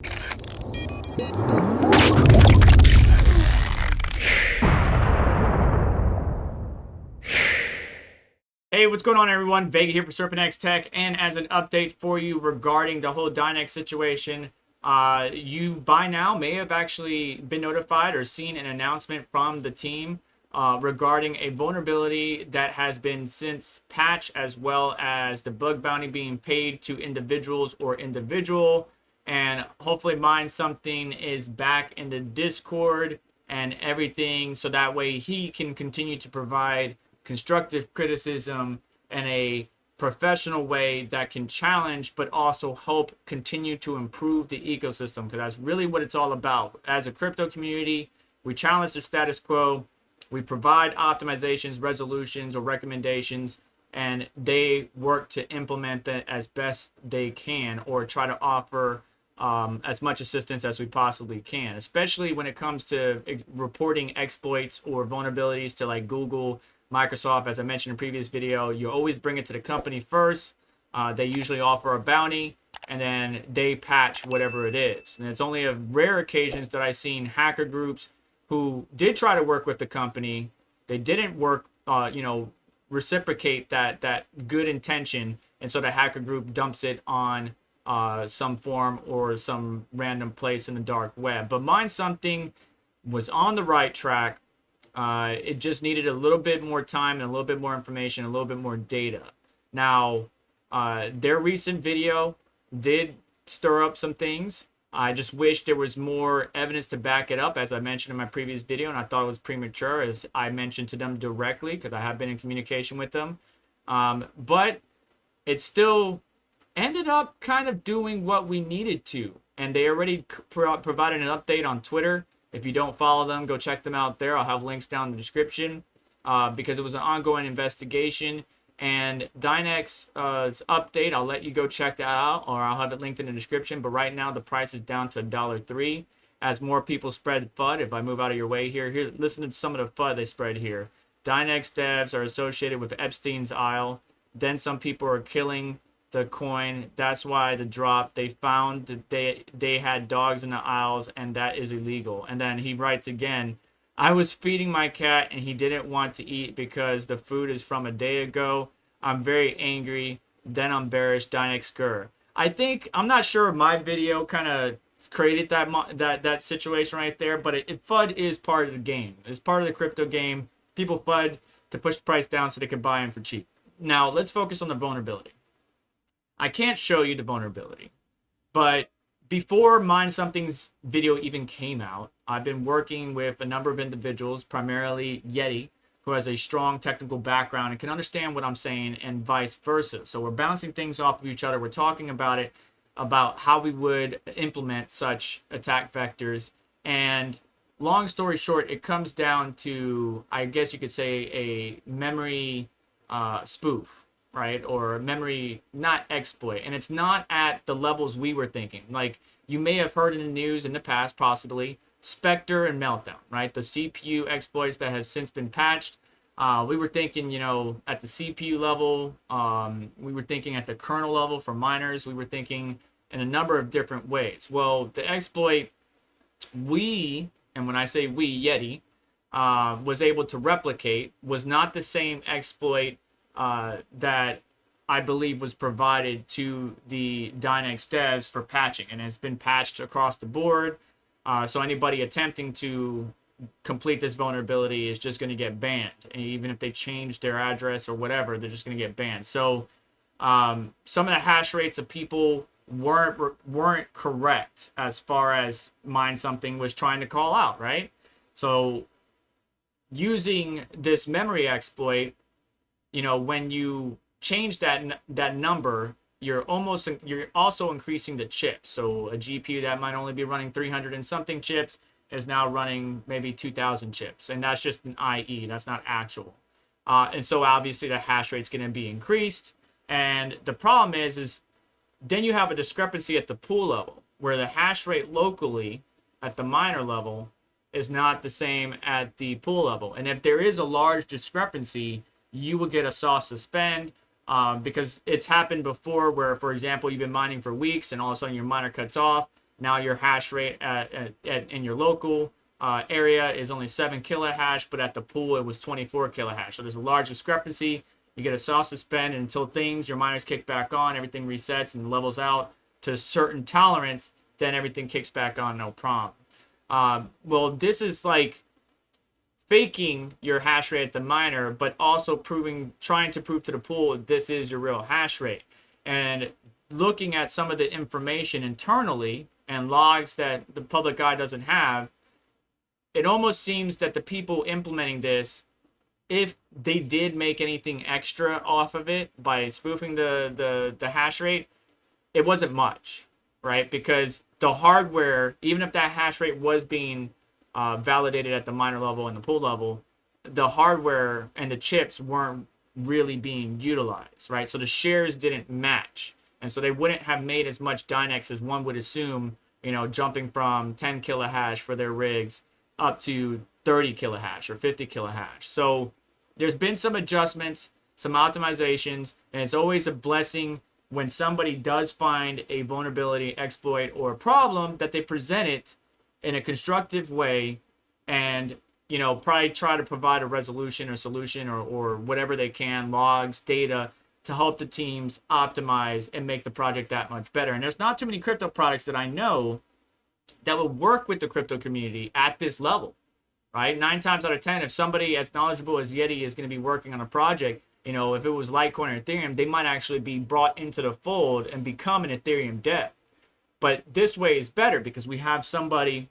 Hey, what's going on, everyone? Vega here for SerpentX Tech, and as an update for you regarding the whole Dynex situation, you by now may have actually been notified or seen an announcement from the team regarding a vulnerability that has been since patched, as well as the bug bounty being paid to individuals or individual. And hopefully Mind Something is back in the Discord and everything, so that way he can continue to provide constructive criticism in a professional way that can challenge but also help continue to improve the ecosystem, because that's really what it's all about. As a crypto community, we challenge the status quo, we provide optimizations, resolutions, or recommendations, and they work to implement that as best they can, or try to offer as much assistance as we possibly can, especially when it comes to reporting exploits or vulnerabilities to like Google, Microsoft. As I mentioned in a previous video, you always bring it to the company first. They usually offer a bounty, and then they patch whatever it is. And it's only a rare occasions that I've seen hacker groups who did try to work with the company. They didn't work, reciprocate that good intention, and so the hacker group dumps it on some form or some random place in the dark web. But Mind Something was on the right track. It just needed a little bit more time and a little bit more information, a little bit more data. Now, their recent video did stir up some things. I just wish there was more evidence to back it up, as I mentioned in my previous video, and I thought it was premature, as I mentioned to them directly, because I have been in communication with them. But it still ended up kind of doing what we needed to, and they already provided an update on Twitter. If you don't follow them, go check them out there. I'll have links down in the description, because it was an ongoing investigation. And Dynex's update, I'll let you go check that out, or I'll have it linked in the description. But right now, the price is down to $1.03. As more people spread FUD, if I move out of your way here, listen to some of the FUD they spread here. Dynex devs are associated with Epstein's Isle. Then some people are killing the coin. That's why the drop. They found that they had dogs in the aisles, and that is illegal. And then he writes again, I was feeding my cat and he didn't want to eat because the food is from a day ago. I'm very angry. Then I'm bearish. Dynex Gur. I'm not sure if my video kind of created that situation right there, but FUD is part of the game. It's part of the crypto game. People FUD to push the price down so they can buy in for cheap. Now let's focus on the vulnerability. I can't show you the vulnerability, but before Mind Something's video even came out, I've been working with a number of individuals, primarily Yeti, who has a strong technical background and can understand what I'm saying, and vice versa. So we're bouncing things off of each other. We're talking about it, about how we would implement such attack vectors. And long story short, it comes down to, I guess you could say, a memory spoof, right? Or memory, not exploit. And it's not at the levels we were thinking. Like, you may have heard in the news in the past, possibly, Spectre and Meltdown, right? The CPU exploits that has since been patched. We were thinking, at the CPU level. We were thinking at the kernel level for miners. We were thinking in a number of different ways. Well, the exploit and when I say we, Yeti, was able to replicate was not the same exploit that I believe was provided to the Dynex devs for patching, and it's been patched across the board. So anybody attempting to complete this vulnerability is just going to get banned. And even if they change their address or whatever, they're just going to get banned. So some of the hash rates of people weren't correct as far as Mind Something was trying to call out, right? So using this memory exploit, when you change that number, you're also increasing the chips. So a GPU that might only be running 300 and something chips is now running maybe 2,000 chips, and that's just an IE. That's not actual. And so obviously the hash rate's going to be increased. And the problem is then you have a discrepancy at the pool level, where the hash rate locally at the miner level is not the same at the pool level. And if there is a large discrepancy, you will get a soft suspend, because it's happened before where, for example, you've been mining for weeks and all of a sudden your miner cuts off. Now your hash rate in your local area is only 7 kilohash, but at the pool it was 24 kilohash. So there's a large discrepancy. You get a soft suspend until your miners kick back on, everything resets and levels out to a certain tolerance, then everything kicks back on, no problem. Well, this is like faking your hash rate at the miner, but also trying to prove to the pool this is your real hash rate. And looking at some of the information internally and logs that the public eye doesn't have, it almost seems that the people implementing this, if they did make anything extra off of it by spoofing the hash rate, it wasn't much, right? Because the hardware, even if that hash rate was being validated at the miner level and the pool level, the hardware and the chips weren't really being utilized, right? So the shares didn't match. And so they wouldn't have made as much Dynex as one would assume, jumping from 10 kilohash for their rigs up to 30 kilohash or 50 kilohash. So there's been some adjustments, some optimizations, and it's always a blessing when somebody does find a vulnerability, exploit, or a problem that they present it in a constructive way and, probably try to provide a resolution or solution or whatever they can, logs, data, to help the teams optimize and make the project that much better. And there's not too many crypto products that I know that will work with the crypto community at this level, right? 9 times out of 10, if somebody as knowledgeable as Yeti is going to be working on a project, if it was Litecoin or Ethereum, they might actually be brought into the fold and become an Ethereum dev. But this way is better because we have somebody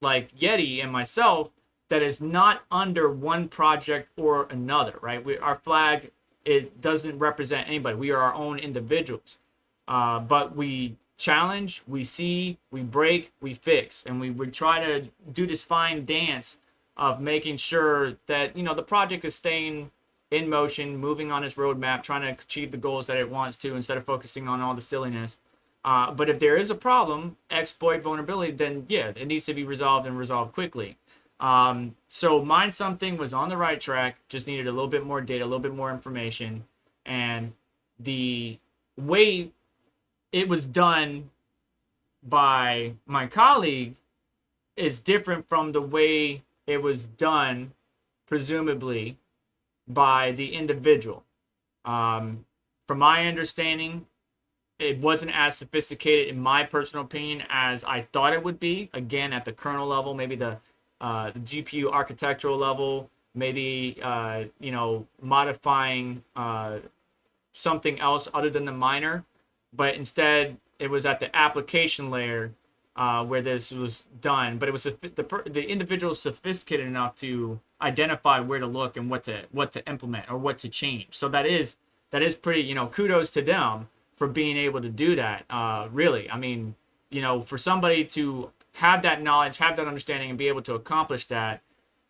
like Yeti and myself that is not under one project or another, right? Our flag, it doesn't represent anybody. We are our own individuals. But we challenge, we see, we break, we fix. And we try to do this fine dance of making sure that, the project is staying in motion, moving on its roadmap, trying to achieve the goals that it wants to instead of focusing on all the silliness. But if there is a problem, exploit, vulnerability, then yeah, it needs to be resolved and resolved quickly. So Mine Something was on the right track, just needed a little bit more data, a little bit more information. And the way it was done by my colleague is different from the way it was done, presumably, by the individual. From my understanding, it wasn't as sophisticated, in my personal opinion, as I thought it would be. Again, at the kernel level, maybe the GPU architectural level, maybe modifying something else other than the miner, but instead it was at the application layer where this was done. But it was the individual sophisticated enough to identify where to look and what to implement or what to change. So that is pretty, kudos to them for being able to do that. Really, I mean, for somebody to have that knowledge, have that understanding, and be able to accomplish that,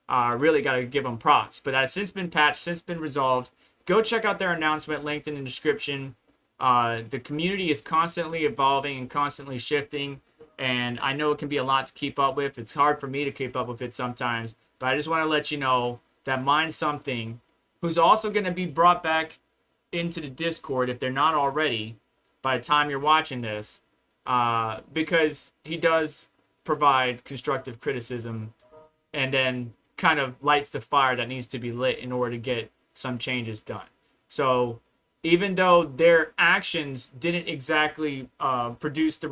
really got to give them props. But that has since been patched, since been resolved. Go check out their announcement, linked in the description. The community is constantly evolving and constantly shifting, and I know it can be a lot to keep up with. It's hard for me to keep up with it sometimes, but I just want to let you know that Mine Something, who's also going to be brought back into the Discord if they're not already by the time you're watching this, because he does provide constructive criticism and then kind of lights the fire that needs to be lit in order to get some changes done. So even though their actions didn't exactly produce the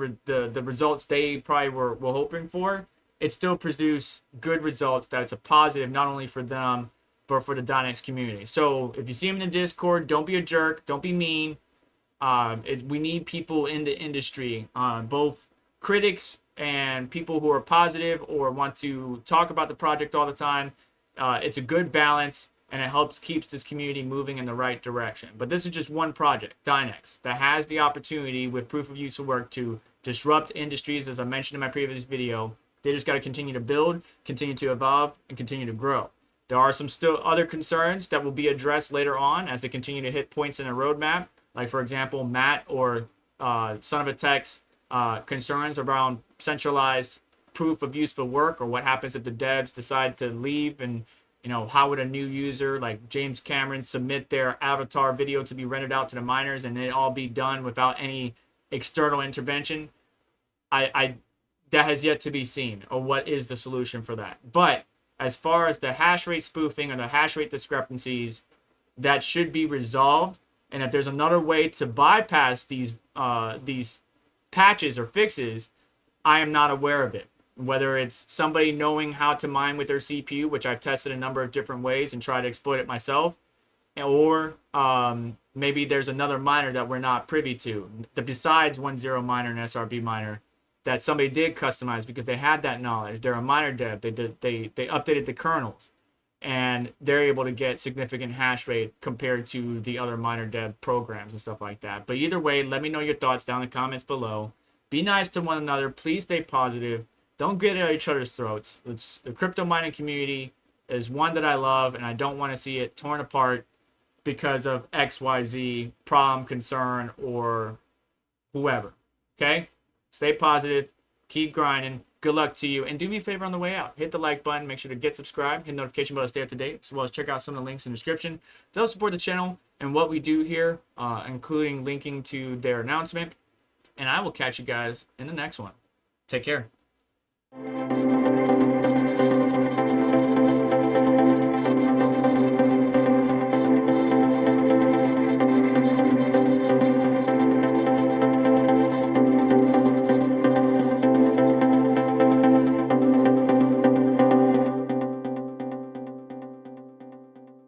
results they probably were hoping for, it still produced good results that's a positive not only for them but for the Dynex community. So if you see them in the Discord, don't be a jerk, don't be mean. We need people in the industry, both critics and people who are positive or want to talk about the project all the time. It's a good balance, and it keeps this community moving in the right direction. But this is just one project, Dynex, that has the opportunity with proof of use of work to disrupt industries, as I mentioned in my previous video. They just got to continue to build, continue to evolve, and continue to grow. There are some still other concerns that will be addressed later on as they continue to hit points in a roadmap, like, for example, Matt or Son of a Tech's concerns around centralized proof of useful work, or what happens if the devs decide to leave, and how would a new user like James Cameron submit their avatar video to be rendered out to the miners and it all be done without any external intervention. I that has yet to be seen, or what is the solution for that. But as far as the hash rate spoofing or the hash rate discrepancies, that should be resolved. And if there's another way to bypass these patches or fixes, I am not aware of it. Whether it's somebody knowing how to mine with their CPU, which I've tested a number of different ways and tried to exploit it myself, or maybe there's another miner that we're not privy to, besides 1.0 miner and SRB miner, that somebody did customize because they had that knowledge. They're a miner dev. They updated the kernels, and they're able to get significant hash rate compared to the other miner dev programs and stuff like that. But either way, let me know your thoughts down in the comments below. Be nice to one another. Please stay positive. Don't get at each other's throats. The crypto mining community is one that I love, and I don't want to see it torn apart because of XYZ problem, concern, or whoever. Okay? Stay positive. Keep grinding. Good luck to you. And do me a favor on the way out. Hit the like button. Make sure to get subscribed. Hit the notification bell to stay up to date, as well as check out some of the links in the description. They'll support the channel and what we do here, including linking to their announcement. And I will catch you guys in the next one. Take care.